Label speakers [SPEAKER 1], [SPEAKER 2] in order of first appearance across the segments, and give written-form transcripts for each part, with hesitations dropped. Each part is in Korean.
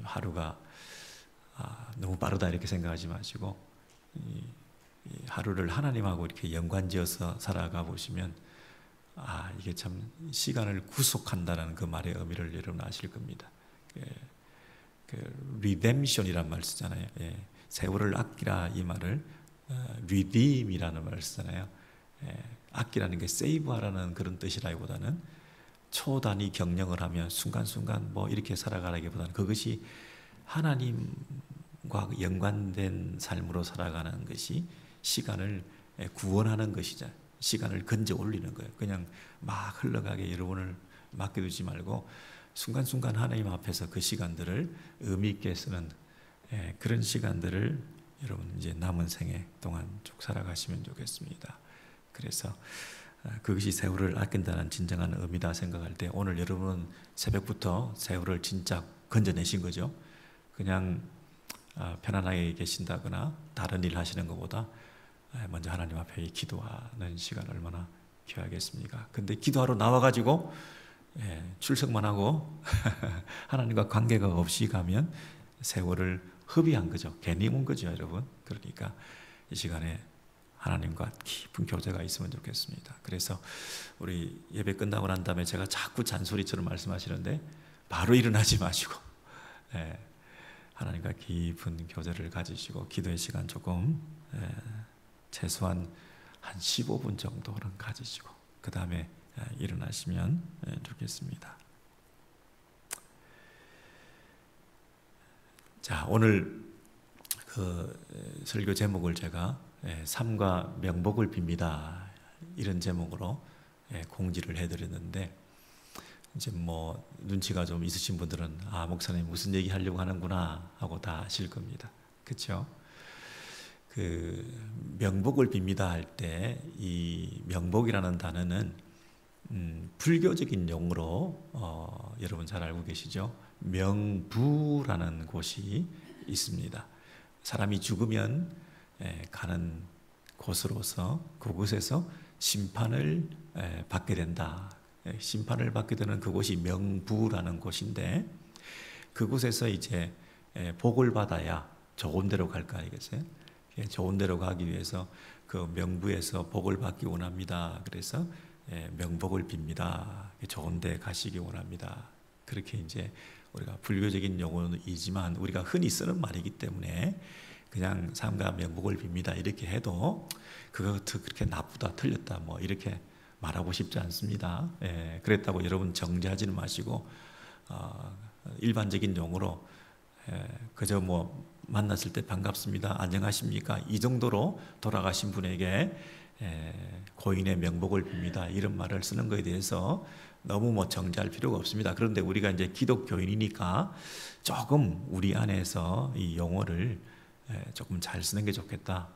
[SPEAKER 1] 하루가 너무 빠르다 이렇게 생각하지 마시고 이 하루를 하나님하고 이렇게 연관지어서 살아가 보시면 이게 참 시간을 구속한다는 그 말의 의미를 여러분 아실 겁니다. 리뎀션이란 말 쓰잖아요. 세월을 아끼라 이 말을 리딤이라는 말을 쓰잖아요. 아끼라는 게 세이브하라는 그런 뜻이라기보다는 초단위 경영을 하면 순간순간 뭐 이렇게 살아가라기보다는 그것이 하나님과 연관된 삶으로 살아가는 것이 시간을 구원하는 것이죠. 시간을 건져 올리는 거예요. 그냥 막 흘러가게 여러분을 맡겨두지 말고 순간순간 하나님 앞에서 그 시간들을 의미 있게 쓰는 그런 시간들을 여러분 이제 남은 생애 동안 쭉 살아가시면 좋겠습니다. 그래서 그것이 세월을 아낀다는 진정한 의미다 생각할 때 오늘 여러분은 새벽부터 세월을 진짜 건져내신 거죠. 그냥 편안하게 계신다거나 다른 일 하시는 것보다 먼저 하나님 앞에 기도하는 시간 얼마나 귀하겠습니까? 근데 기도하러 나와가지고 출석만 하고 하나님과 관계가 없이 가면 세월을 허비한 거죠. 괜히 온 거죠, 여러분. 그러니까 이 시간에 하나님과 깊은 교제가 있으면 좋겠습니다. 그래서 우리 예배 끝나고 난 다음에 제가 자꾸 잔소리처럼 말씀하시는데 바로 일어나지 마시고 하나님과 깊은 교제를 가지시고 기도의 시간 조금 최소한 한 15분 정도는 가지시고 그 다음에 일어나시면 좋겠습니다. 자, 오늘 그 설교 제목을 제가 삶과 명복을 빕니다 이런 제목으로 공지를 해드렸는데 이제 뭐 눈치가 좀 있으신 분들은 목사님 무슨 얘기 하려고 하는구나 하고 다 아실 겁니다. 그렇죠? 그 명복을 빕니다 할 때 이 명복이라는 단어는 불교적인 용어로 여러분 잘 알고 계시죠? 명부라는 곳이 있습니다. 사람이 죽으면 가는 곳으로서 그곳에서 심판을 받게 된다. 심판을 받게 되는 그곳이 명부라는 곳인데 그곳에서 이제 복을 받아야 좋은 데로 갈 거 아니겠어요? 좋은 데로 가기 위해서 그 명부에서 복을 받기 원합니다. 그래서 명복을 빕니다. 좋은 데 가시기 원합니다. 그렇게 이제 우리가 불교적인 용어이지만 우리가 흔히 쓰는 말이기 때문에 그냥 삶과 명복을 빕니다 이렇게 해도 그것도 그렇게 나쁘다 틀렸다 뭐 이렇게 말하고 싶지 않습니다. 그랬다고 여러분 정죄하지는 마시고 일반적인 용어로 그저 뭐 만났을 때 반갑습니다 안녕하십니까 이 정도로 돌아가신 분에게 고인의 명복을 빕니다 이런 말을 쓰는 것에 대해서 너무 뭐 정죄할 필요가 없습니다. 그런데 우리가 이제 기독교인이니까 조금 우리 안에서 이 용어를 조금 잘 쓰는 게 좋겠다.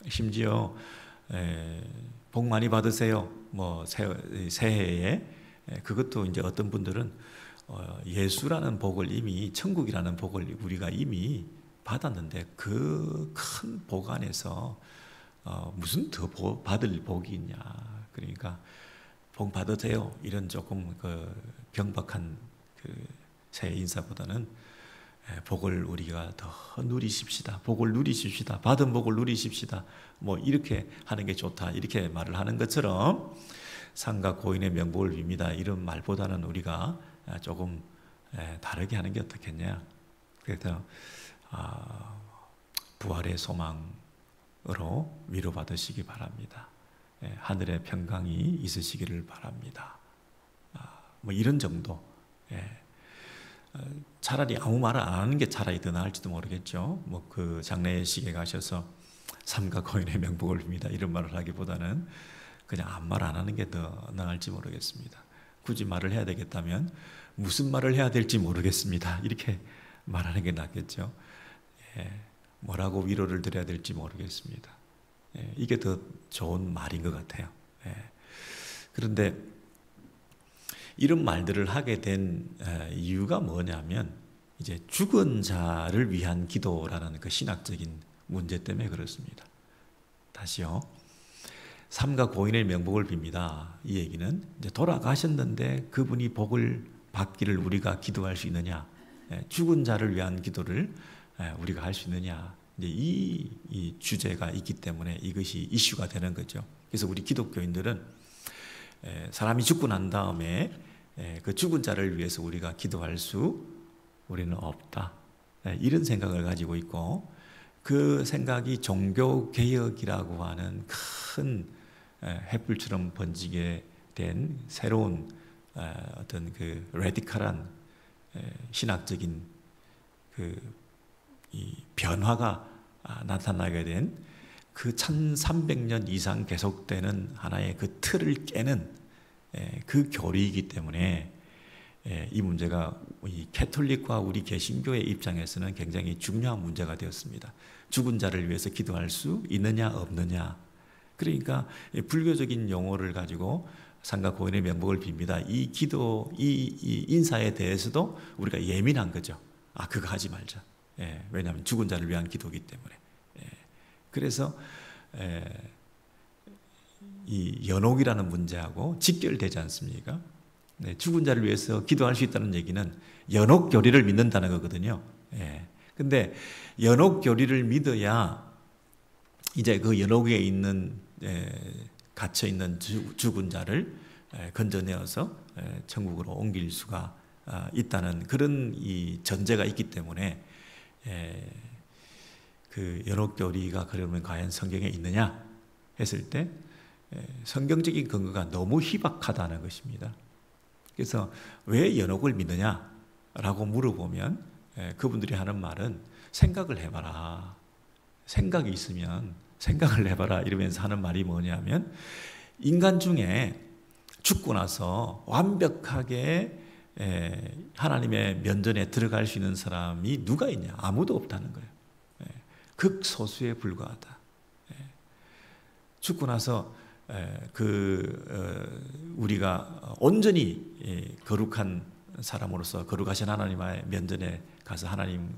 [SPEAKER 1] 심지어 복 많이 받으세요. 뭐 새해에 그것도 이제 어떤 분들은 예수라는 복을 이미 천국이라는 복을 우리가 이미 받았는데 그 큰 복 안에서 무슨 더 받을 복이 있냐. 그러니까 복 받으세요. 이런 조금 그 경박한 그 새해 인사보다는 복을 우리가 더 누리십시다. 복을 누리십시다. 받은 복을 누리십시다. 뭐 이렇게 하는 게 좋다. 이렇게 말을 하는 것처럼 상가 고인의 명복을 빕니다. 이런 말보다는 우리가 조금 다르게 하는 게 어떻겠냐. 그래서 부활의 소망으로 위로받으시기 바랍니다. 하늘의 평강이 있으시기를 바랍니다. 뭐 이런 정도. 차라리 아무 말을 안 하는 게 차라리 더 나을지도 모르겠죠. 뭐 그 장례식에 가셔서 삼가 고인의 명복을 빕니다 이런 말을 하기보다는 그냥 아무 말 안 하는 게 더 나을지 모르겠습니다. 굳이 말을 해야 되겠다면 무슨 말을 해야 될지 모르겠습니다 이렇게 말하는 게 낫겠죠. 뭐라고 위로를 드려야 될지 모르겠습니다. 이게 더 좋은 말인 것 같아요. 그런데 이런 말들을 하게 된 이유가 뭐냐면 이제 죽은 자를 위한 기도라는 그 신학적인 문제 때문에 그렇습니다. 다시요. 삼가 고인의 명복을 빕니다. 이 얘기는 이제 돌아가셨는데 그분이 복을 받기를 우리가 기도할 수 있느냐? 죽은 자를 위한 기도를 우리가 할 수 있느냐. 이제 이 주제가 있기 때문에 이것이 이슈가 되는 거죠. 그래서 우리 기독교인들은 사람이 죽고 난 다음에 그 죽은 자를 위해서 우리가 기도할 수 우리는 없다. 이런 생각을 가지고 있고, 그 생각이 종교개혁이라고 하는 큰 횃불처럼 번지게 된 새로운 어떤 그 레디컬한 신학적인 이 변화가 나타나게 된 그 1300년 이상 계속되는 하나의 그 틀을 깨는 그 교리이기 때문에 이 문제가 이 캐톨릭과 우리 개신교의 입장에서는 굉장히 중요한 문제가 되었습니다. 죽은 자를 위해서 기도할 수 있느냐 없느냐. 그러니까 불교적인 용어를 가지고 상가 고인의 명복을 빕니다. 이 기도, 이 인사에 대해서도 우리가 예민한 거죠. 그거 하지 말자. 왜냐하면 죽은 자를 위한 기도이기 때문에. 그래서 이 연옥이라는 문제하고 직결되지 않습니까? 죽은 자를 위해서 기도할 수 있다는 얘기는 연옥 교리를 믿는다는 거거든요. 근데 연옥 교리를 믿어야 이제 그 연옥에 있는 갇혀 있는 죽은 자를 건져내어서 천국으로 옮길 수가 있다는 그런 이 전제가 있기 때문에 그 연옥 교리가 그러면 과연 성경에 있느냐 했을 때 성경적인 근거가 너무 희박하다는 것입니다. 그래서 왜 연옥을 믿느냐라고 물어보면 그분들이 하는 말은 생각을 해봐라. 생각이 있으면 생각을 해봐라 이러면서 하는 말이 뭐냐면, 인간 중에 죽고 나서 완벽하게 하나님의 면전에 들어갈 수 있는 사람이 누가 있냐? 아무도 없다는 거예요. 극소수에 불과하다. 죽고 나서 우리가 온전히 거룩한 사람으로서 거룩하신 하나님의 면전에 가서 하나님과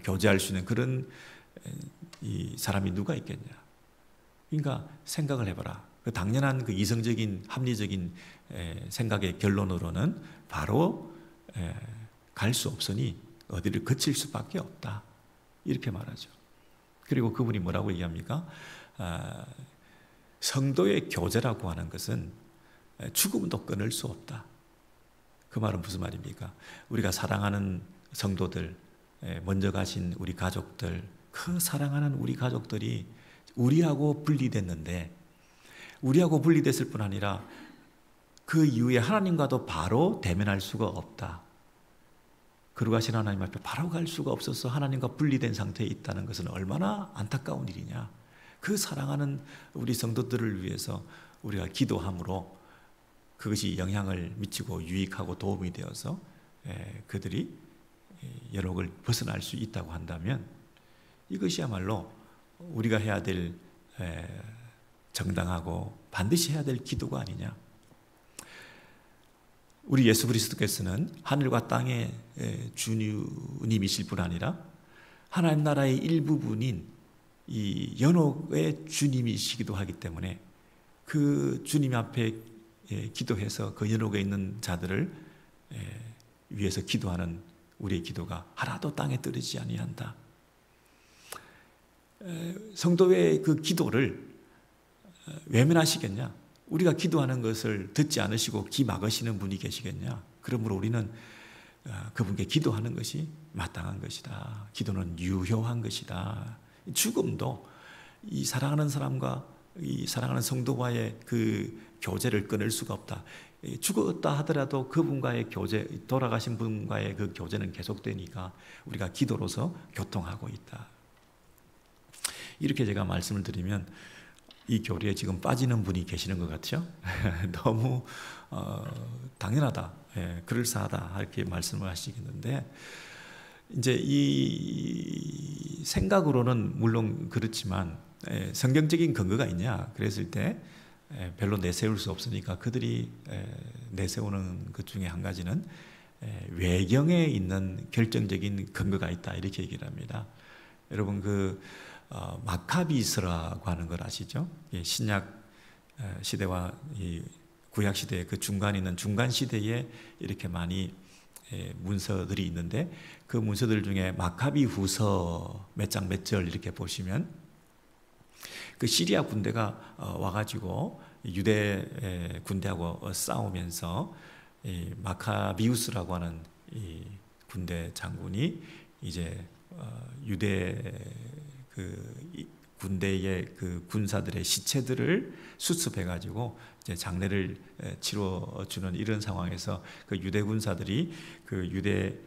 [SPEAKER 1] 교제할 수 있는 그런 이 사람이 누가 있겠냐? 그러니까 생각을 해봐라. 그 당연한 그 이성적인 합리적인 생각의 결론으로는 바로 갈 수 없으니 어디를 거칠 수밖에 없다. 이렇게 말하죠. 그리고 그분이 뭐라고 얘기합니까? 성도의 교제라고 하는 것은 죽음도 끊을 수 없다. 그 말은 무슨 말입니까? 우리가 사랑하는 성도들, 먼저 가신 우리 가족들, 그 사랑하는 우리 가족들이 우리하고 분리됐는데, 우리하고 분리됐을 뿐 아니라 그 이후에 하나님과도 바로 대면할 수가 없다. 거룩하신 하나님 앞에 바로 갈 수가 없어서 하나님과 분리된 상태에 있다는 것은 얼마나 안타까운 일이냐. 그 사랑하는 우리 성도들을 위해서 우리가 기도함으로 그것이 영향을 미치고 유익하고 도움이 되어서 그들이 연옥을 벗어날 수 있다고 한다면, 이것이야말로 우리가 해야 될 정당하고 반드시 해야 될 기도가 아니냐. 우리 예수 그리스도께서는 하늘과 땅의 주님이실 뿐 아니라 하나님 나라의 일부분인 이 연옥의 주님이시기도 하기 때문에 그 주님 앞에 기도해서 그 연옥에 있는 자들을 위해서 기도하는 우리의 기도가 하나도 땅에 떨어지지 아니한다. 성도의 그 기도를 외면하시겠냐? 우리가 기도하는 것을 듣지 않으시고 귀 막으시는 분이 계시겠냐? 그러므로 우리는 그분께 기도하는 것이 마땅한 것이다. 기도는 유효한 것이다. 죽음도 이 사랑하는 사람과 이 사랑하는 성도와의 그 교제를 끊을 수가 없다. 죽었다 하더라도 그분과의 교제, 돌아가신 분과의 그 교제는 계속되니까 우리가 기도로서 교통하고 있다. 이렇게 제가 말씀을 드리면 이 교리에 지금 빠지는 분이 계시는 것 같죠? 너무 당연하다, 그럴싸하다 이렇게 말씀을 하시겠는데, 이제 이 생각으로는 물론 그렇지만 성경적인 근거가 있냐 그랬을 때 별로 내세울 수 없으니까 그들이 내세우는 것 중에 한 가지는 외경에 있는 결정적인 근거가 있다 이렇게 얘기를 합니다. 여러분 그 마카비스라고 하는 걸 아시죠? 신약 시대와 이 구약 시대의 그 중간에 있는 중간 시대에 이렇게 많이 문서들이 있는데, 그 문서들 중에 마카비후서 몇 장 몇 절 이렇게 보시면 그 시리아 군대가 와가지고 유대 군대하고 싸우면서 이 마카비우스라고 하는 이 군대 장군이 이제 유대 그 군대의 그 군사들의 시체들을 수습해가지고 이제 장례를 치러주는 이런 상황에서 그 유대 군사들이 그 유대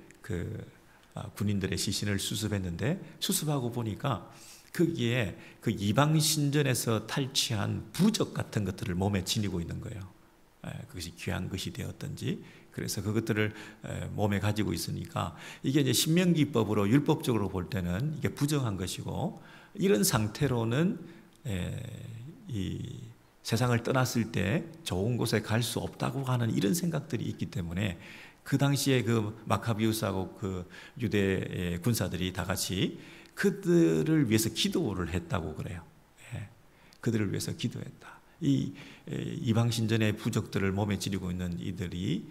[SPEAKER 1] 군인들의 시신을 수습했는데, 수습하고 보니까 거기에 그 이방 신전에서 탈취한 부적 같은 것들을 몸에 지니고 있는 거예요. 그것이 귀한 것이 되었던지, 그래서 그것들을 몸에 가지고 있으니까 이게 이제 신명기법으로 율법적으로 볼 때는 이게 부정한 것이고, 이런 상태로는 이 세상을 떠났을 때 좋은 곳에 갈 수 없다고 하는 이런 생각들이 있기 때문에 그 당시에 그 마카비우스하고 그 유대 군사들이 다 같이 그들을 위해서 기도를 했다고 그래요. 그들을 위해서 기도했다. 이 이방 신전의 부적들을 몸에 지니고 있는 이들이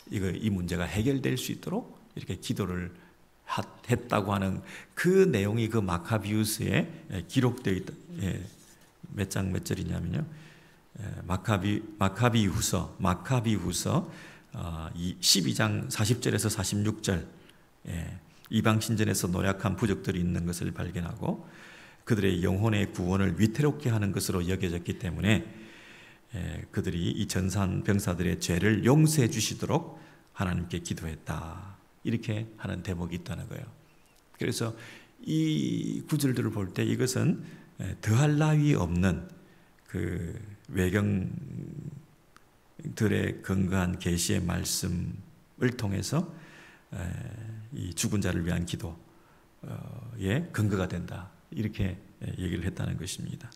[SPEAKER 1] 이 문제가 해결될 수 있도록 이렇게 기도를 했다고 하는 그 내용이 그 마카비우스에 기록되어 있다. 몇 장 몇 절이냐면요, 마카비후서 12장 40절에서 46절, 이방 신전에서 노약한 부족들이 있는 것을 발견하고 그들의 영혼의 구원을 위태롭게 하는 것으로 여겨졌기 때문에 그들이 이 전산 병사들의 죄를 용서해 주시도록 하나님께 기도했다, 이렇게 하는 대목이 있다는 거예요. 그래서 이 구절들을 볼 때 이것은 더할 나위 없는 그 외경들의 근거한 계시의 말씀을 통해서 이 죽은 자를 위한 기도의 근거가 된다, 이렇게 얘기를 했다는 것입니다.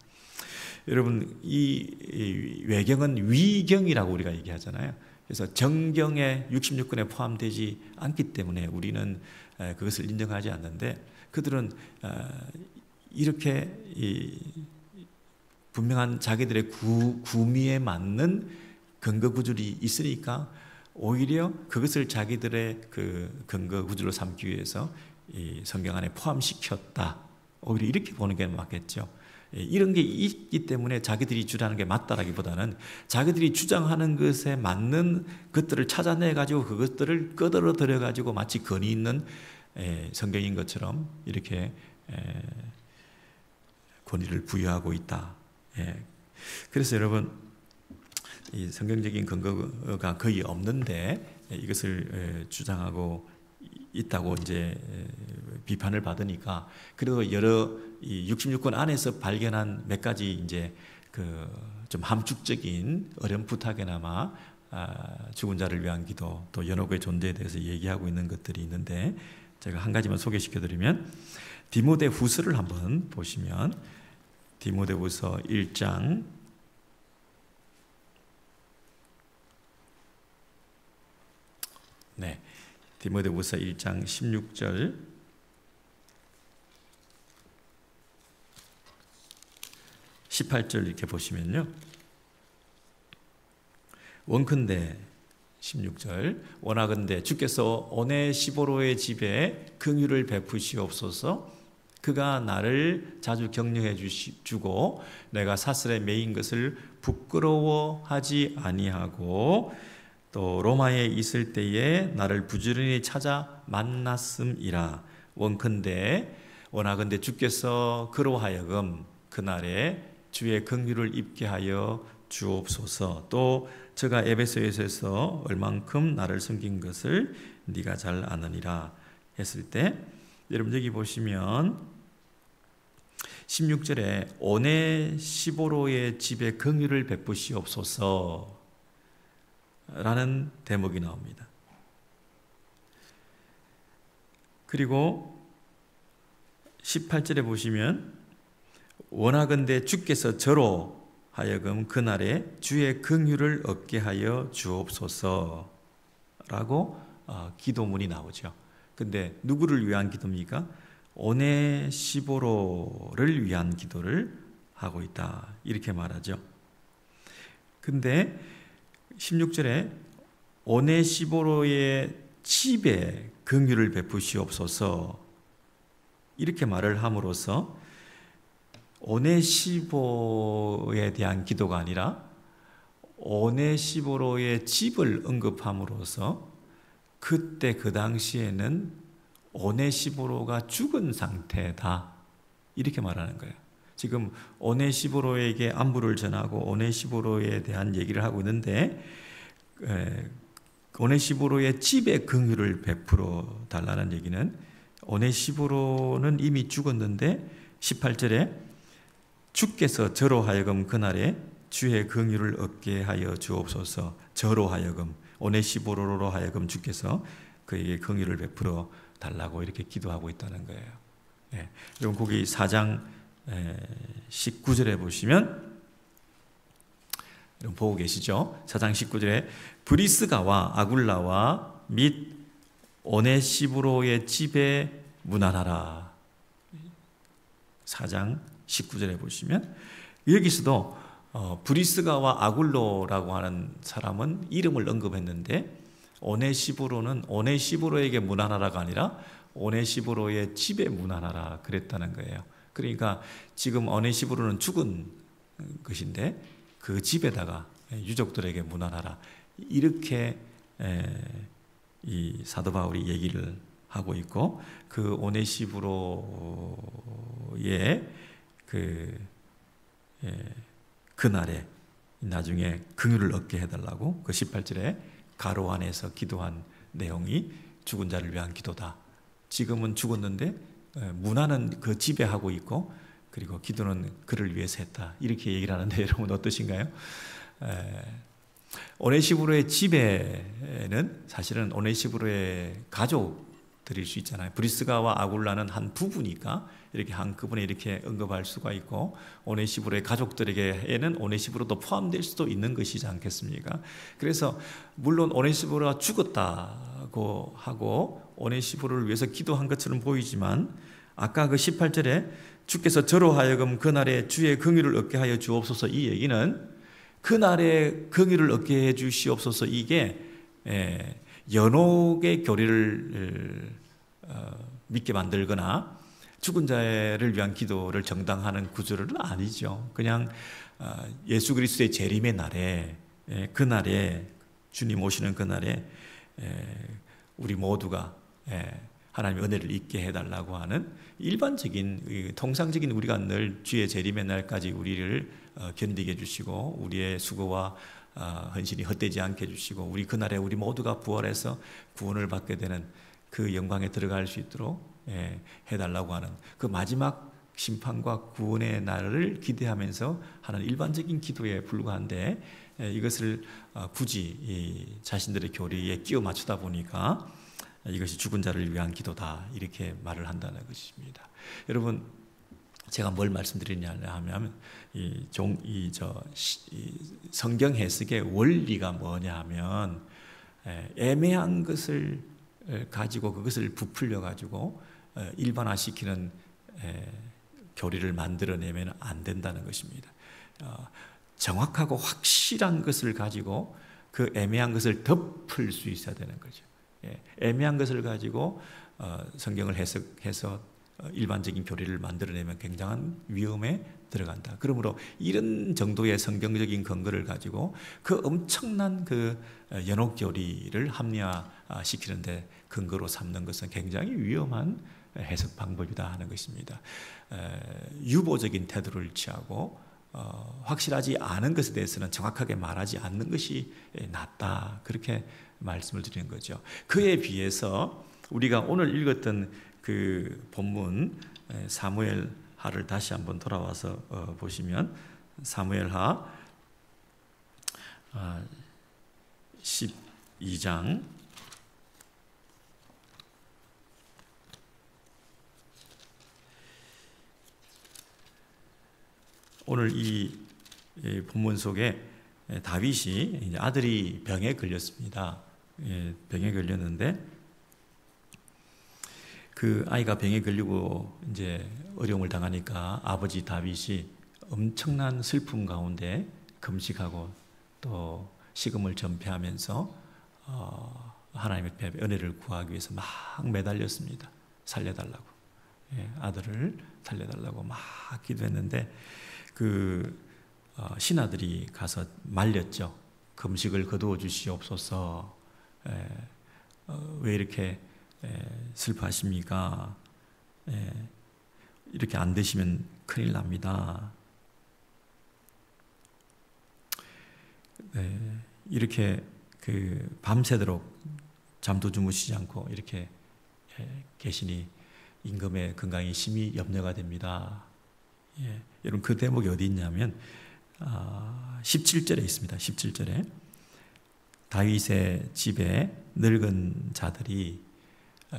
[SPEAKER 1] 여러분, 이 외경은 위경이라고 우리가 얘기하잖아요. 그래서 정경의 66권에 포함되지 않기 때문에 우리는 그것을 인정하지 않는데, 그들은 이렇게 분명한 자기들의 구미에 맞는 근거 구절이 있으니까 오히려 그것을 자기들의 그 근거 구절로 삼기 위해서 이 성경 안에 포함시켰다, 오히려 이렇게 보는 게 맞겠죠. 이런 게 있기 때문에 자기들이 주장하는 게 맞다라기보다는 자기들이 주장하는 것에 맞는 것들을 찾아내가지고 그것들을 끄덕여들여가지고 마치 근위 있는 성경인 것처럼 이렇게 권위를 부여하고 있다. 그래서 여러분, 이 성경적인 근거가 거의 없는데 이것을 주장하고 있다고 이제 비판을 받으니까, 그래도 여러 이 66권 안에서 발견한 몇 가지 이제 그 좀 함축적인 어렴풋하게나마 죽은 자를 위한 기도, 또 연옥의 존재에 대해서 얘기하고 있는 것들이 있는데, 제가 한 가지만 소개시켜드리면 디모데후서를 한번 보시면, 디모데후서 1장 16절 18절 이렇게 보시면요, 원컨대 16절, 원하건대 주께서 오네시보로의 집에 긍휼을 베푸시옵소서. 그가 나를 자주 격려해 주고 내가 사슬에 매인 것을 부끄러워하지 아니하고 또 로마에 있을 때에 나를 부지런히 찾아 만났음이라. 원하건대 주께서 그로 하여금 그날에 주의 긍휼을 입게 하여 주옵소서. 또 저가 에베소에서 얼만큼 나를 섬긴 것을 네가 잘 아느니라 했을 때, 여러분 여기 보시면 16절에 오네시보로의 집에 긍휼을 베푸시옵소서 라는 대목이 나옵니다. 그리고 18절에 보시면 원하건대 주께서 저로 하여금 그날에 주의 긍휼을 얻게 하여 주옵소서 라고 기도문이 나오죠. 근데 누구를 위한 기도입니까? 오네시보로를 위한 기도를 하고 있다. 이렇게 말하죠. 근데 16절에 오네시보로의 집에 긍휼을 베푸시옵소서 이렇게 말을 함으로써 오네시보에 대한 기도가 아니라 오네시보로의 집을 언급함으로써 그때 그 당시에는 오네시보로가 죽은 상태다 이렇게 말하는 거예요. 지금 오네시보로에게 안부를 전하고 오네시보로에 대한 얘기를 하고 있는데 오네시보로의 집에 긍휼을 베풀어 달라는 얘기는 오네시보로는 이미 죽었는데 18절에 주께서 저로 하여금 그날에 주의 긍휼을 얻게 하여 주옵소서. 저로 하여금 오네시보로로 하여금 주께서 그에게 긍휼을 베풀어 달라고 이렇게 기도하고 있다는 거예요. 예. 여러분 거기 4장 19절에 보시면 여러분 보고 계시죠? 4장 19절에 브리스가와 아굴라와 및 오네시보로의 집에 문안하라. 4장 19절에 보시면 여기서도 브리스가와 아굴로라고 하는 사람은 이름을 언급했는데 오네시보로는 오네시보로에게 문안하라가 아니라 오네시보로의 집에 문안하라 그랬다는 거예요. 그러니까 지금 오네시보로는 죽은 것인데 그 집에다가 유족들에게 문안하라 이렇게 이 사도 바울이 얘기를 하고 있고 그 오네시보로의 그날에 나중에 긍휼을 얻게 해달라고 그 18절에 가로 안에서 기도한 내용이 죽은 자를 위한 기도다. 지금은 죽었는데 문안은 그 집에 하고 있고 그리고 기도는 그를 위해서 했다. 이렇게 얘기를 하는데 여러분 어떠신가요? 오네시보로의 집에는 사실은 오네시보로의 가족들일 수 있잖아요. 브리스가와 아굴라는 한 부부니까 이렇게 한꺼번에 이렇게 언급할 수가 있고 오네시보로의 가족들에게는 오네시보로도 포함될 수도 있는 것이지 않겠습니까? 그래서 물론 오네시보로가 죽었다고 하고 오네시보로를 위해서 기도한 것처럼 보이지만 아까 그 18절에 주께서 저로 하여금 그날에 주의 긍휼을 얻게 하여 주옵소서 이 얘기는 그날에 긍휼을 얻게 해 주시옵소서 이게 연옥의 교리를 믿게 만들거나 죽은 자를 위한 기도를 정당하는 구조는 아니죠. 그냥 예수 그리스도의 재림의 날에 그날에 주님 오시는 그날에 우리 모두가 하나님의 은혜를 잊게 해달라고 하는 일반적인 통상적인 우리가 늘 주의 재림의 날까지 우리를 견디게 해주시고 우리의 수고와 헌신이 헛되지 않게 해주시고 우리 그날에 우리 모두가 부활해서 구원을 받게 되는 그 영광에 들어갈 수 있도록 해달라고 하는 그 마지막 심판과 구원의 날을 기대하면서 하는 일반적인 기도에 불과한데 이것을 굳이 자신들의 교리에 끼워 맞추다 보니까 이것이 죽은 자를 위한 기도다 이렇게 말을 한다는 것입니다. 여러분 제가 뭘 말씀드리냐 하면 이 성경 해석의 원리가 뭐냐 하면 애매한 것을 가지고 그것을 부풀려 가지고 일반화시키는 교리를 만들어내면 안 된다는 것입니다. 정확하고 확실한 것을 가지고 그 애매한 것을 덮을 수 있어야 되는 거죠. 애매한 것을 가지고 성경을 해석해서 일반적인 교리를 만들어내면 굉장한 위험에 들어간다. 그러므로 이런 정도의 성경적인 근거를 가지고 그 엄청난 그 연옥 교리를 합리화시키는데 근거로 삼는 것은 굉장히 위험한 해석 방법이다 하는 것입니다. 유보적인 태도를 취하고 확실하지 않은 것에 대해서는 정확하게 말하지 않는 것이 낫다. 그렇게 말씀을 드리는 거죠. 그에 비해서 우리가 오늘 읽었던 그 본문 사무엘하를 다시 한번 돌아와서 보시면 사무엘하 12장 오늘 이 본문 속에 다윗이 아들이 병에 걸렸습니다. 병에 걸렸는데 그 아이가 병에 걸리고 이제 어려움을 당하니까 아버지 다윗이 엄청난 슬픔 가운데 금식하고 또 식음을 전폐하면서 하나님의 앞에 은혜를 구하기 위해서 막 매달렸습니다. 살려달라고. 아들을 살려달라고 막 기도했는데 신하들이 가서 말렸죠. 금식을 거두어 주시옵소서. 왜 이렇게 슬퍼하십니까? 이렇게 안 되시면 큰일 납니다. 이렇게 밤새도록 잠도 주무시지 않고 이렇게 계시니 임금의 건강이 심히 염려가 됩니다. 여러분 그 대목이 어디 있냐면 17절에 있습니다. 17절에 다윗의 집에 늙은 자들이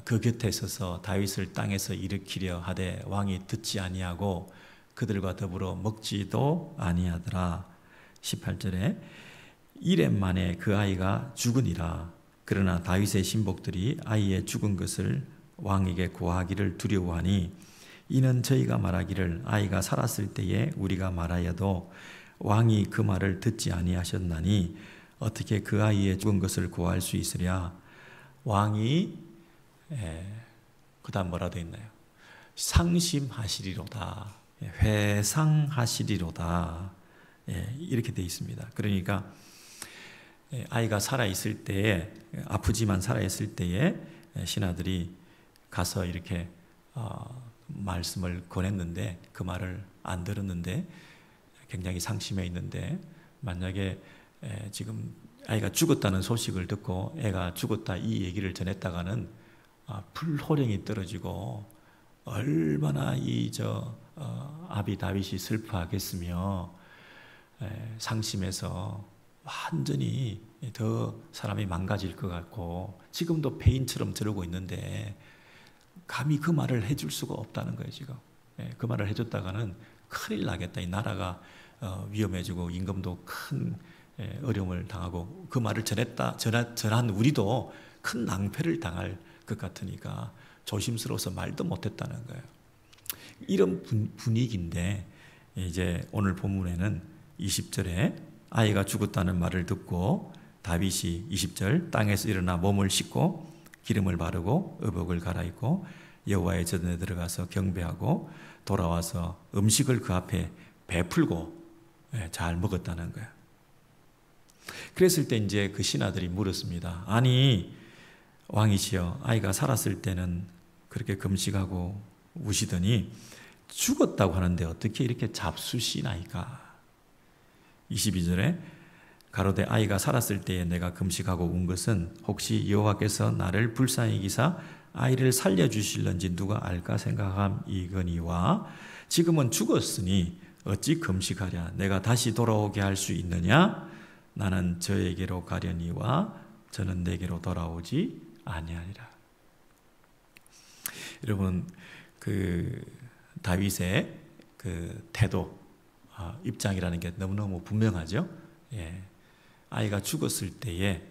[SPEAKER 1] 그 곁에 서서 다윗을 땅에서 일으키려 하되 왕이 듣지 아니하고 그들과 더불어 먹지도 아니하더라. 18절에 이렙 만에 그 아이가 죽으니라. 그러나 다윗의 신복들이 아이의 죽은 것을 왕에게 고하기를 두려워하니 이는 저희가 말하기를 아이가 살았을 때에 우리가 말하여도 왕이 그 말을 듣지 아니하셨나니 어떻게 그 아이의 죽은 것을 고할 수 있으랴. 왕이 그 다음 뭐라 되어 있나요? 상심하시리로다. 회상하시리로다. 이렇게 되어 있습니다. 그러니까 아이가 살아있을 때에, 아프지만 살아있을 때에 신하들이 가서 이렇게 말씀을 권했는데 그 말을 안 들었는데 굉장히 상심해 있는데, 만약에 지금 아이가 죽었다는 소식을 듣고 애가 죽었다 이 얘기를 전했다가는 불호령이 떨어지고 얼마나 아비 다윗이 슬퍼하겠으며 상심해서 완전히 더 사람이 망가질 것 같고 지금도 폐인처럼 저러고 있는데 감히 그 말을 해줄 수가 없다는 거예요. 지금 그 말을 해줬다가는 큰일 나겠다. 이 나라가 위험해지고 임금도 큰 어려움을 당하고 그 말을 전한 우리도 큰 낭패를 당할 것 같으니까 조심스러워서 말도 못했다는 거예요. 이런 분위기인데 이제 오늘 본문에는 20절에 아이가 죽었다는 말을 듣고 다윗이 20절 땅에서 일어나 몸을 씻고 기름을 바르고 의복을 갈아입고 여호와의 전에 들어가서 경배하고 돌아와서 음식을 그 앞에 베풀고 잘 먹었다는 거예요. 그랬을 때 이제 그 신하들이 물었습니다. 아니 왕이시여, 아이가 살았을 때는 그렇게 금식하고 우시더니 죽었다고 하는데 어떻게 이렇게 잡수시나이까? 22절에 가로되 아이가 살았을 때에 내가 금식하고 운 것은 혹시 여호와께서 나를 불쌍히 여기사 아이를 살려주실런지 누가 알까 생각함이거니와 지금은 죽었으니 어찌 금식하랴. 내가 다시 돌아오게 할 수 있느냐? 나는 저에게로 가려니와 저는 내게로 돌아오지 아니하리라. 여러분 그 다윗의 그 태도, 입장이라는 게 너무너무 분명하죠. 아이가 죽었을 때에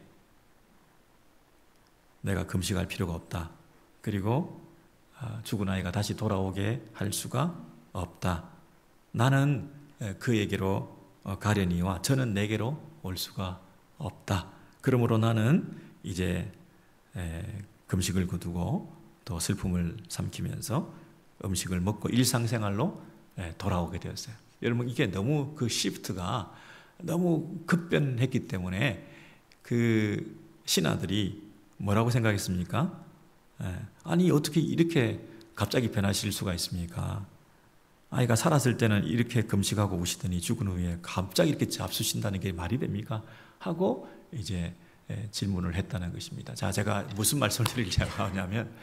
[SPEAKER 1] 내가 금식할 필요가 없다. 그리고 죽은 아이가 다시 돌아오게 할 수가 없다. 나는 그에게로 가려니와 저는 내게로 올 수가 없다. 그러므로 나는 이제 금식을 거두고 또 슬픔을 삼키면서 음식을 먹고 일상생활로 돌아오게 되었어요. 여러분 이게 너무 그 시프트가 너무 급변했기 때문에 그 신하들이 뭐라고 생각했습니까? 아니 어떻게 이렇게 갑자기 변하실 수가 있습니까? 아이가 살았을 때는 이렇게 금식하고 우시더니 죽은 후에 갑자기 이렇게 잡수신다는 게 말이 됩니까? 하고 이제 질문을 했다는 것입니다. 자, 제가 무슨 말씀을 드리려고 하냐면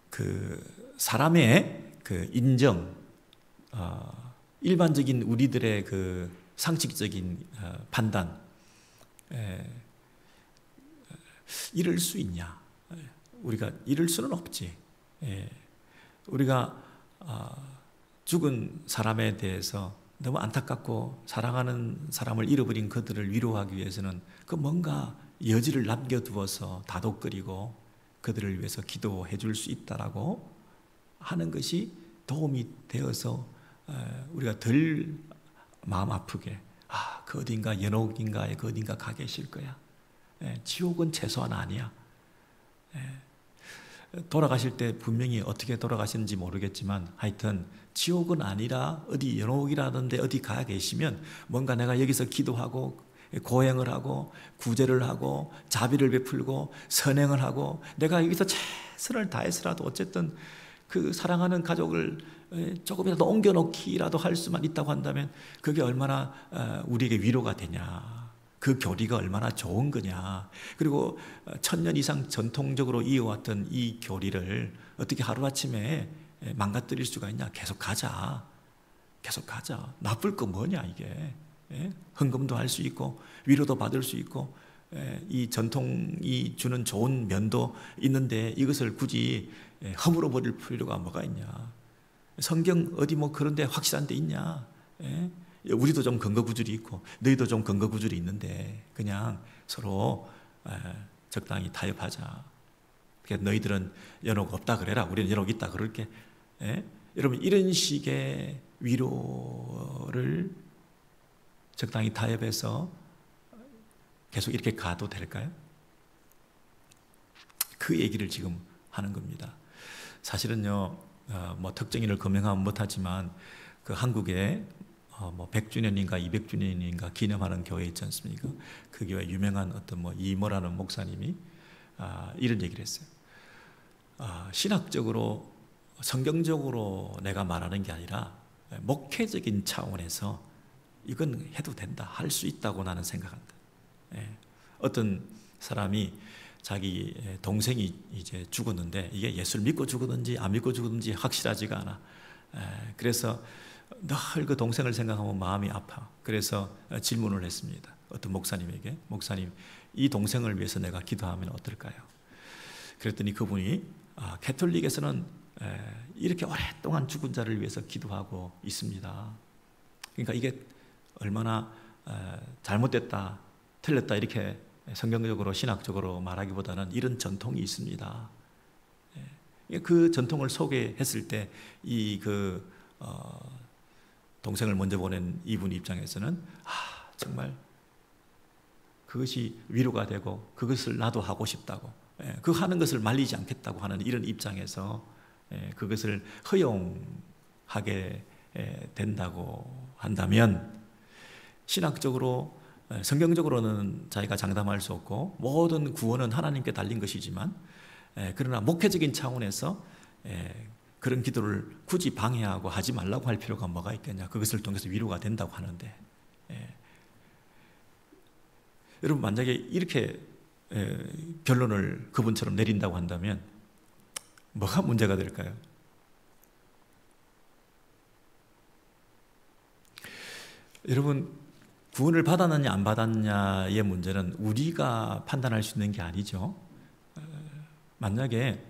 [SPEAKER 1] 그 사람의 그 인정, 일반적인 우리들의 그 상식적인 판단, 이럴 수 있냐? 우리가 이럴 수는 없지. 우리가 죽은 사람에 대해서 너무 안타깝고 사랑하는 사람을 잃어버린 그들을 위로하기 위해서는 그 뭔가 여지를 남겨두어서 다독거리고 그들을 위해서 기도해 줄 수 있다라고 하는 것이 도움이 되어서 우리가 덜 마음 아프게 그 어딘가 연옥인가에 그 어딘가 가 계실 거야. 지옥은 최소한 아니야. 돌아가실 때 분명히 어떻게 돌아가시는지 모르겠지만 하여튼 지옥은 아니라 어디 연옥이라던데 어디 가 계시면 뭔가 내가 여기서 기도하고 고행을 하고 구제를 하고 자비를 베풀고 선행을 하고 내가 여기서 최선을 다해서라도 어쨌든 그 사랑하는 가족을 조금이라도 옮겨놓기라도 할 수만 있다고 한다면 그게 얼마나 우리에게 위로가 되냐. 그 교리가 얼마나 좋은 거냐. 그리고 천년 이상 전통적으로 이어왔던 이 교리를 어떻게 하루아침에 망가뜨릴 수가 있냐. 계속 가자. 계속 가자. 나쁠 거 뭐냐 이게. 헌금도 할 수 있고 위로도 받을 수 있고 이 전통이 주는 좋은 면도 있는데 이것을 굳이 허물어 버릴 필요가 뭐가 있냐. 성경 어디 뭐 그런 데 확실한 데 있냐. 우리도 좀 근거구절이 있고 너희도 좀 근거구절이 있는데 그냥 서로 적당히 타협하자. 그러니까 너희들은 연옥 없다 그래라. 우리는 연옥 있다 그럴게. 여러분 이런 식의 위로를 적당히 타협해서 계속 이렇게 가도 될까요? 그 얘기를 지금 하는 겁니다. 사실은요, 뭐 특정인을 거명하면 못하지만 그 한국에 뭐 100주년인가 200주년인가 기념하는 교회 있지 않습니까? 그 교회 유명한 어떤 뭐 이모라는 목사님이 이런 얘기를 했어요. 신학적으로 성경적으로 내가 말하는 게 아니라 목회적인 차원에서 이건 해도 된다, 할 수 있다고 나는 생각한다. 어떤 사람이 자기 동생이 이제 죽었는데 이게 예수를 믿고 죽었는지 안 믿고 죽었는지 확실하지가 않아. 그래서 늘 그 동생을 생각하면 마음이 아파. 그래서 질문을 했습니다. 어떤 목사님에게, 목사님, 이 동생을 위해서 내가 기도하면 어떨까요? 그랬더니 그분이 캐톨릭에서는 이렇게 오랫동안 죽은 자를 위해서 기도하고 있습니다. 그러니까 이게 얼마나 잘못됐다, 틀렸다 이렇게 성경적으로 신학적으로 말하기보다는 이런 전통이 있습니다. 그 전통을 소개했을 때 이 동생을 먼저 보낸 이분 입장에서는 정말 그것이 위로가 되고 그것을 나도 하고 싶다고, 그 하는 것을 말리지 않겠다고 하는 이런 입장에서 그것을 허용하게 된다고 한다면 신학적으로 성경적으로는 자기가 장담할 수 없고 모든 구원은 하나님께 달린 것이지만 그러나 목회적인 차원에서 그런 기도를 굳이 방해하고 하지 말라고 할 필요가 뭐가 있겠냐. 그것을 통해서 위로가 된다고 하는데 여러분 만약에 이렇게 결론을 그분처럼 내린다고 한다면 뭐가 문제가 될까요? 여러분 구원을 받았느냐 안 받았느냐의 문제는 우리가 판단할 수 있는 게 아니죠. 만약에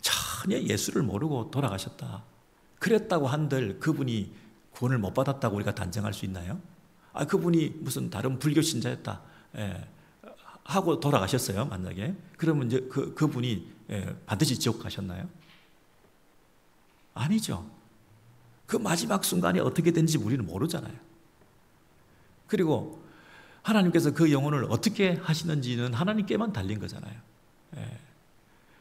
[SPEAKER 1] 전혀 예수를 모르고 돌아가셨다, 그랬다고 한들 그분이 구원을 못 받았다고 우리가 단정할 수 있나요? 그분이 무슨 다른 불교 신자였다 하고 돌아가셨어요. 만약에 그러면 이제 그분이 반드시 지옥 가셨나요? 아니죠. 그 마지막 순간에 어떻게 된지 우리는 모르잖아요. 그리고 하나님께서 그 영혼을 어떻게 하시는지는 하나님께만 달린 거잖아요.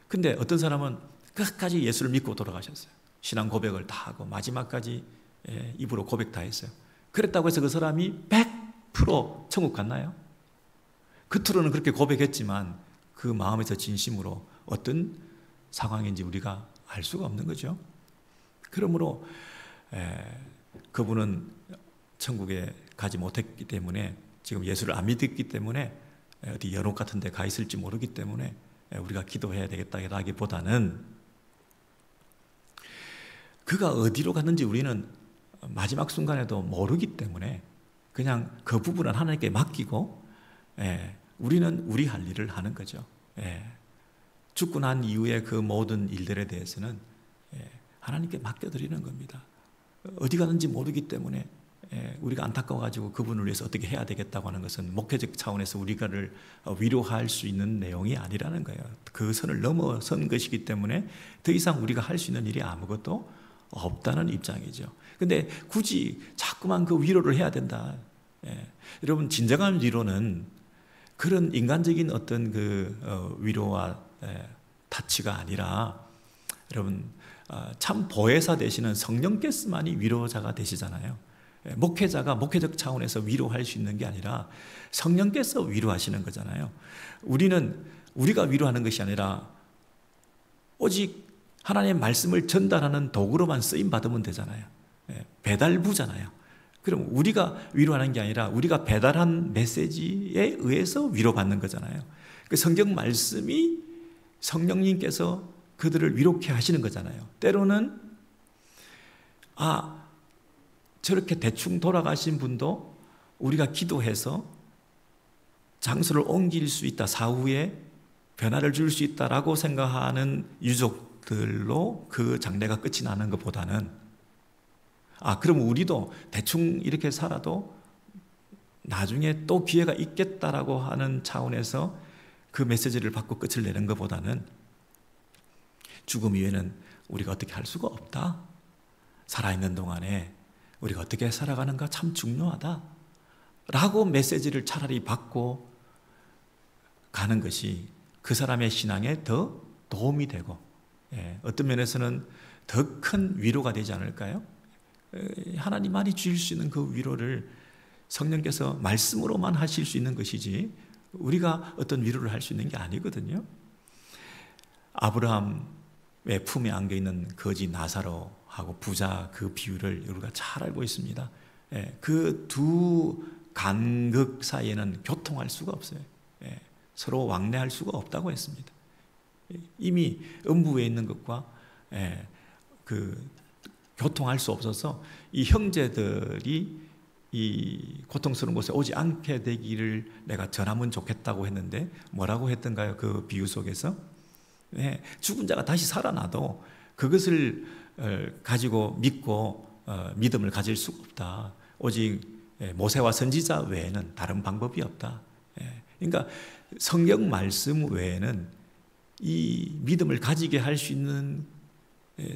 [SPEAKER 1] 근데 어떤 사람은 끝까지 예수를 믿고 돌아가셨어요. 신앙 고백을 다 하고 마지막까지 입으로 고백 다 했어요. 그랬다고 해서 그 사람이 100% 천국 갔나요? 겉으로는 그렇게 고백했지만 그 마음에서 진심으로 어떤 상황인지 우리가 알 수가 없는 거죠. 그러므로 그분은 천국에 가지 못했기 때문에, 지금 예수를 안 믿었기 때문에 어디 연옥 같은 데 가 있을지 모르기 때문에 우리가 기도해야 되겠다기보다는 그가 어디로 갔는지 우리는 마지막 순간에도 모르기 때문에 그냥 그 부분은 하나님께 맡기고 우리는 우리 할 일을 하는 거죠. 죽고 난 이후에 그 모든 일들에 대해서는 하나님께 맡겨드리는 겁니다. 어디 가는지 모르기 때문에 우리가 안타까워가지고 그분을 위해서 어떻게 해야 되겠다고 하는 것은 목회적 차원에서 우리가를 위로할 수 있는 내용이 아니라는 거예요. 그 선을 넘어선 것이기 때문에 더 이상 우리가 할 수 있는 일이 아무것도 없다는 입장이죠. 근데 굳이 자꾸만 그 위로를 해야 된다. 여러분, 진정한 위로는 그런 인간적인 어떤 그 위로와 타치가 아니라, 여러분, 참 보혜사 되시는 성령께서만이 위로자가 되시잖아요. 목회자가 목회적 차원에서 위로할 수 있는 게 아니라 성령께서 위로하시는 거잖아요. 우리가 위로하는 것이 아니라 오직 하나님의 말씀을 전달하는 도구로만 쓰임 받으면 되잖아요. 배달부잖아요. 그럼 우리가 위로하는 게 아니라 우리가 배달한 메시지에 의해서 위로받는 거잖아요. 그 성경 말씀이 성령님께서 그들을 위로케 하시는 거잖아요. 때로는 저렇게 대충 돌아가신 분도 우리가 기도해서 장소를 옮길 수 있다, 사후에 변화를 줄 수 있다라고 생각하는 유족들로 그 장례가 끝이 나는 것보다는, 그럼 우리도 대충 이렇게 살아도 나중에 또 기회가 있겠다라고 하는 차원에서 그 메시지를 받고 끝을 내는 것보다는, 죽음 이후에는 우리가 어떻게 할 수가 없다, 살아있는 동안에 우리가 어떻게 살아가는가 참 중요하다 라고 메시지를 차라리 받고 가는 것이 그 사람의 신앙에 더 도움이 되고, 어떤 면에서는 더 큰 위로가 되지 않을까요? 하나님만이 주실 수 있는 그 위로를 성령께서 말씀으로만 하실 수 있는 것이지 우리가 어떤 위로를 할 수 있는 게 아니거든요. 아브라함의 품에 안겨있는 거지 나사로하고 부자 그 비유를 우리가 잘 알고 있습니다. 그 두 간극 사이에는 교통할 수가 없어요. 서로 왕래할 수가 없다고 했습니다. 이미 음부에 있는 것과 교통할 수 없어서 이 형제들이 이 고통스러운 곳에 오지 않게 되기를 내가 전하면 좋겠다고 했는데 뭐라고 했던가요? 그 비유 속에서 죽은 자가 다시 살아나도 그것을 가지고 믿고 믿음을 가질 수가 없다. 오직 모세와 선지자 외에는 다른 방법이 없다. 그러니까 성경 말씀 외에는 이 믿음을 가지게 할 수 있는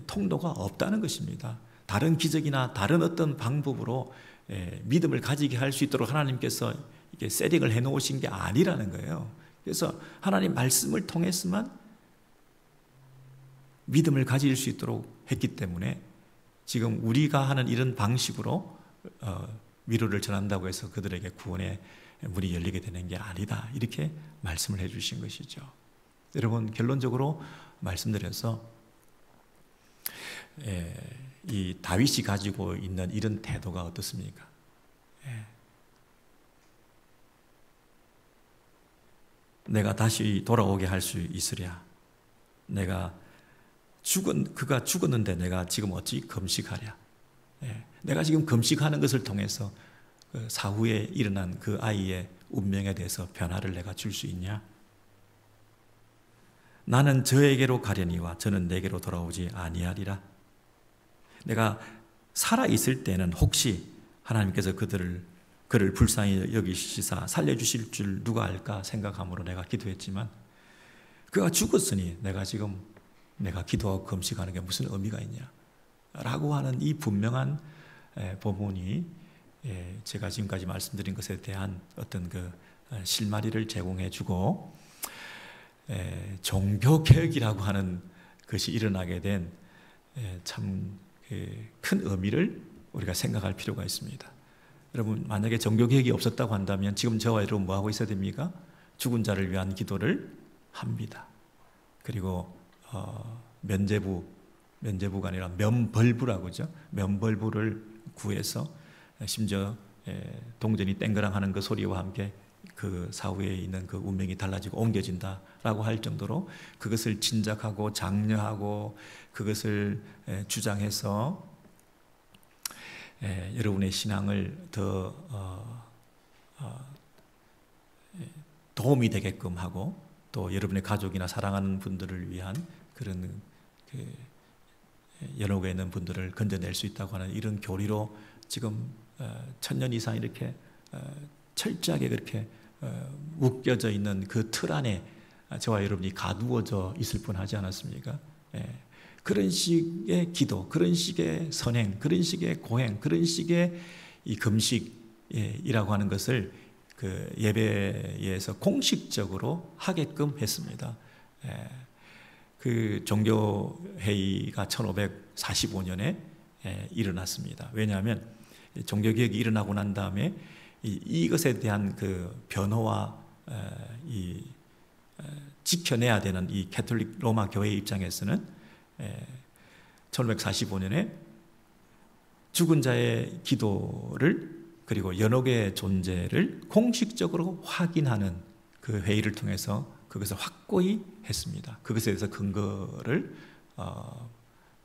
[SPEAKER 1] 통로가 없다는 것입니다. 다른 기적이나 다른 어떤 방법으로 믿음을 가지게 할 수 있도록 하나님께서 이게 세팅을 해놓으신 게 아니라는 거예요. 그래서 하나님 말씀을 통해서만 믿음을 가질 수 있도록 했기 때문에 지금 우리가 하는 이런 방식으로 위로를 전한다고 해서 그들에게 구원의 문이 열리게 되는 게 아니다, 이렇게 말씀을 해주신 것이죠. 여러분, 결론적으로 말씀드려서 이 다윗이 가지고 있는 이런 태도가 어떻습니까? 내가 다시 돌아오게 할 수 있으랴. 그가 죽었는데 내가 지금 어찌 금식하랴. 내가 지금 금식하는 것을 통해서 그 사후에 일어난 그 아이의 운명에 대해서 변화를 내가 줄 수 있냐? 나는 저에게로 가려니와 저는 내게로 돌아오지 아니하리라. 내가 살아있을 때는 혹시 하나님께서 그를 불쌍히 여기시사 살려주실 줄 누가 알까 생각함으로 내가 기도했지만, 그가 죽었으니 내가 기도하고 금식하는 게 무슨 의미가 있냐 라고 하는 이 분명한 본문이 제가 지금까지 말씀드린 것에 대한 어떤 그 실마리를 제공해 주고, 종교개혁이라고 하는 것이 일어나게 된 참 큰 의미를 우리가 생각할 필요가 있습니다. 여러분, 만약에 종교개혁이 없었다고 한다면 지금 저와 여러분 뭐 하고 있어야 됩니까? 죽은 자를 위한 기도를 합니다. 그리고 면죄부가 아니라 면벌부라고 그러죠. 면벌부를 구해서 심지어 동전이 땡그랑 하는 그 소리와 함께 그 사후에 있는 그 운명이 달라지고 옮겨진다라고 할 정도로 그것을 진작하고 장려하고 그것을 주장해서 여러분의 신앙을 더 도움이 되게끔 하고, 또 여러분의 가족이나 사랑하는 분들을 위한 그런 연옥에 있는 분들을 건져낼 수 있다고 하는 이런 교리로 지금 1000년 이상 이렇게 철저하게 그렇게 묶여져 있는 그 틀 안에 저와 여러분이 가두어져 있을 뻔하지 않았습니까? 그런 식의 기도, 그런 식의 선행, 그런 식의 고행, 그런 식의 이 금식이라고 하는 것을 그 예배에서 공식적으로 하게끔 했습니다. 그 종교회의가 1545년에 일어났습니다. 왜냐하면 종교개혁이 일어나고 난 다음에 이것에 대한 그 변호와 지켜내야 되는 이 가톨릭 로마 교회 입장에서는 1545년에 죽은 자의 기도를 그리고 연옥의 존재를 공식적으로 확인하는 그 회의를 통해서 그것을 확고히 했습니다. 그것에 대해서 근거를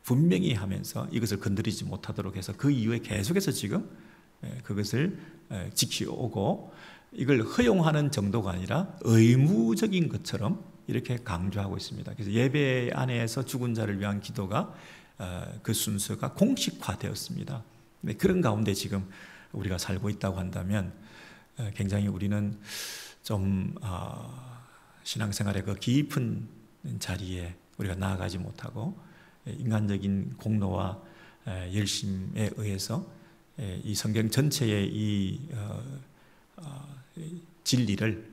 [SPEAKER 1] 분명히 하면서 이것을 건드리지 못하도록 해서 그 이후에 계속해서 지금 그것을 지켜오고 이걸 허용하는 정도가 아니라 의무적인 것처럼 이렇게 강조하고 있습니다. 그래서 예배 안에서 죽은 자를 위한 기도가 그 순서가 공식화되었습니다. 그런 가운데 지금 우리가 살고 있다고 한다면 굉장히 우리는 좀 신앙생활의 그 깊은 자리에 우리가 나아가지 못하고 인간적인 공로와 열심에 의해서 이 성경 전체의 이 진리를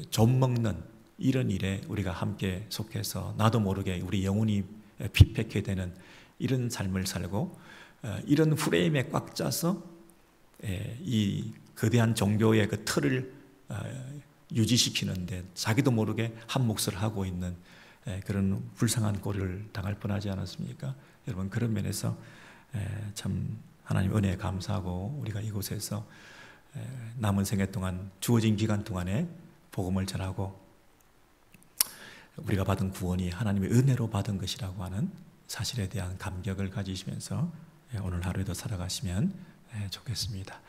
[SPEAKER 1] 좀먹는 이런 일에 우리가 함께 속해서 나도 모르게 우리 영혼이 피폐케 되는 이런 삶을 살고 이런 프레임에 꽉 짜서 이 거대한 종교의 그 틀을 유지시키는데 자기도 모르게 한 몫을 하고 있는 그런 불쌍한 꼴을 당할 뻔하지 않았습니까? 여러분 그런 면에서 참 하나님 은혜에 감사하고 우리가 이곳에서 남은 생애 동안 주어진 기간 동안에 복음을 전하고 우리가 받은 구원이 하나님의 은혜로 받은 것이라고 하는 사실에 대한 감격을 가지시면서 오늘 하루에도 살아가시면 좋겠습니다.